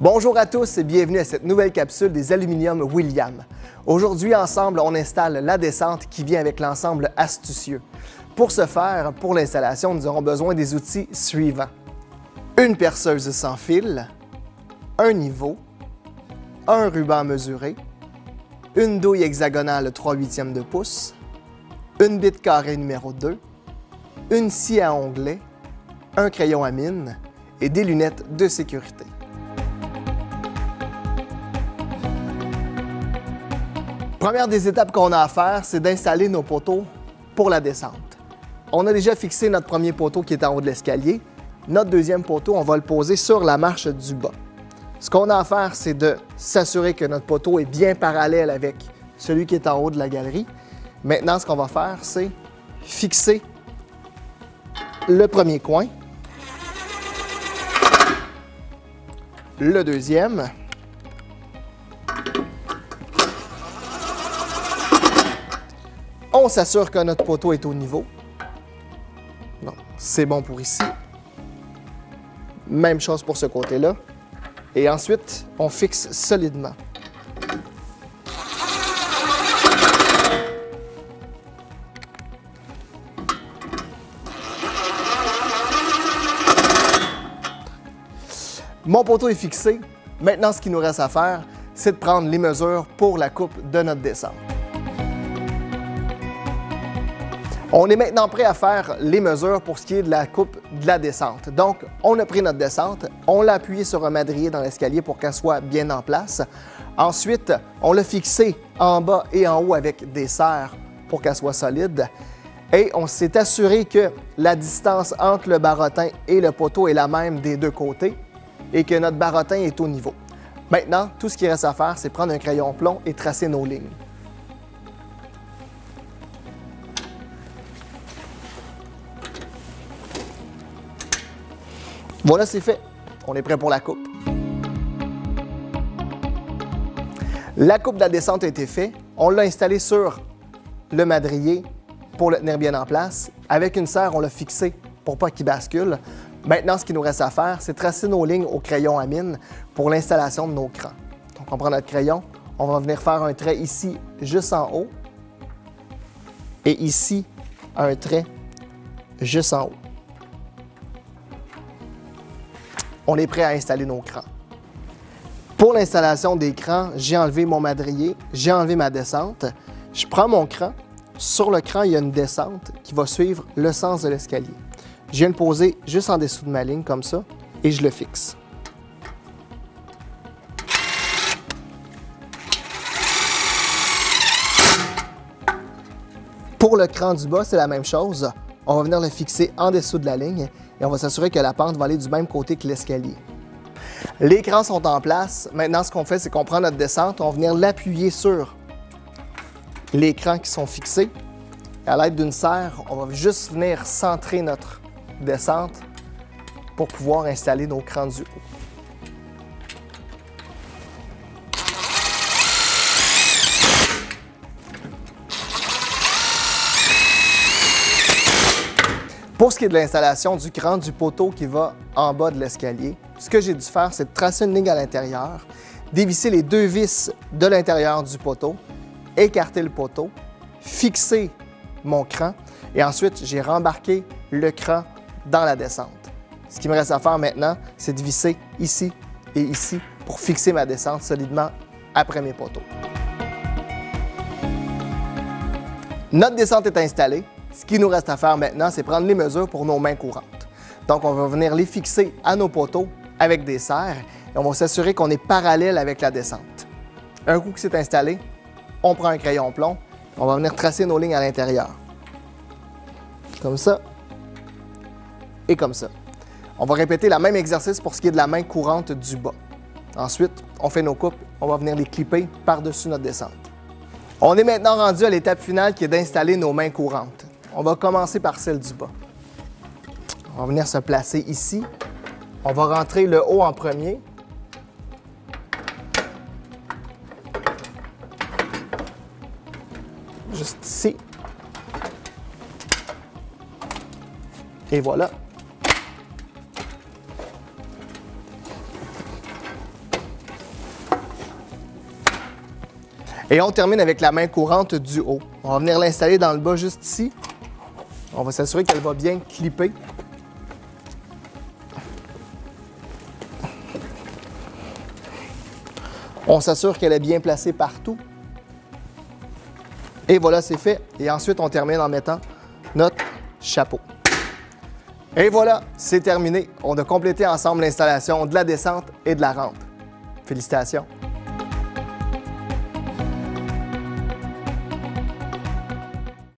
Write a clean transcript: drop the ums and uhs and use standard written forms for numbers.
Bonjour à tous et bienvenue à cette nouvelle capsule des aluminiums William. Aujourd'hui, ensemble, on installe la descente qui vient avec l'ensemble astucieux. Pour ce faire, pour l'installation, nous aurons besoin des outils suivants. Une perceuse sans fil, un niveau, un ruban mesuré, une douille hexagonale 3/8 de pouce, une bite carrée numéro 2, une scie à onglet, un crayon à mine et des lunettes de sécurité. Première des étapes qu'on a à faire, c'est d'installer nos poteaux pour la descente. On a déjà fixé notre premier poteau qui est en haut de l'escalier. Notre deuxième poteau, on va le poser sur la marche du bas. Ce qu'on a à faire, c'est de s'assurer que notre poteau est bien parallèle avec celui qui est en haut de la galerie. Maintenant, ce qu'on va faire, c'est fixer le premier coin, le deuxième, on s'assure que notre poteau est au niveau. Donc, c'est bon pour ici. Même chose pour ce côté-là. Et ensuite, on fixe solidement. Mon poteau est fixé. Maintenant, ce qu'il nous reste à faire, c'est de prendre les mesures pour la coupe de notre descente. On est maintenant prêt à faire les mesures pour ce qui est de la coupe de la descente. Donc, on a pris notre descente, on l'a appuyé sur un madrier dans l'escalier pour qu'elle soit bien en place. Ensuite, on l'a fixé en bas et en haut avec des serres pour qu'elle soit solide. Et on s'est assuré que la distance entre le baratin et le poteau est la même des deux côtés et que notre baratin est au niveau. Maintenant, tout ce qui reste à faire, c'est prendre un crayon plomb et tracer nos lignes. Voilà, c'est fait. On est prêt pour la coupe. La coupe de la descente a été faite. On l'a installée sur le madrier pour le tenir bien en place. Avec une serre, on l'a fixé pour pas qu'il bascule. Maintenant, ce qu'il nous reste à faire, c'est tracer nos lignes au crayon à mine pour l'installation de nos crans. Donc, on prend notre crayon, on va venir faire un trait ici, juste en haut. Et ici, un trait juste en haut. On est prêt à installer nos crans. Pour l'installation des crans, j'ai enlevé mon madrier, j'ai enlevé ma descente. Je prends mon cran. Sur le cran, il y a une descente qui va suivre le sens de l'escalier. Je viens le poser juste en dessous de ma ligne, comme ça, et je le fixe. Pour le cran du bas, c'est la même chose. On va venir le fixer en dessous de la ligne et on va s'assurer que la pente va aller du même côté que l'escalier. Les crans sont en place. Maintenant, ce qu'on fait, c'est qu'on prend notre descente, on va venir l'appuyer sur les crans qui sont fixés. À l'aide d'une serre, on va juste venir centrer notre descente pour pouvoir installer nos crans du haut. Pour ce qui est de l'installation du cran du poteau qui va en bas de l'escalier, ce que j'ai dû faire, c'est de tracer une ligne à l'intérieur, dévisser les deux vis de l'intérieur du poteau, écarter le poteau, fixer mon cran et ensuite j'ai rembarqué le cran dans la descente. Ce qui me reste à faire maintenant, c'est de visser ici et ici pour fixer ma descente solidement après mes poteaux. Notre descente est installée. Ce qui nous reste à faire maintenant, c'est prendre les mesures pour nos mains courantes. Donc, on va venir les fixer à nos poteaux avec des serres et on va s'assurer qu'on est parallèle avec la descente. Un coup que c'est installé, on prend un crayon plomb, on va venir tracer nos lignes à l'intérieur. Comme ça et comme ça. On va répéter le même exercice pour ce qui est de la main courante du bas. Ensuite, on fait nos coupes, on va venir les clipper par-dessus notre descente. On est maintenant rendu à l'étape finale qui est d'installer nos mains courantes. On va commencer par celle du bas. On va venir se placer ici. On va rentrer le haut en premier. Juste ici. Et voilà. Et on termine avec la main courante du haut. On va venir l'installer dans le bas juste ici. On va s'assurer qu'elle va bien clipper. On s'assure qu'elle est bien placée partout. Et voilà, c'est fait. Et ensuite, on termine en mettant notre chapeau. Et voilà, c'est terminé. On a complété ensemble l'installation de la descente et de la rampe. Félicitations!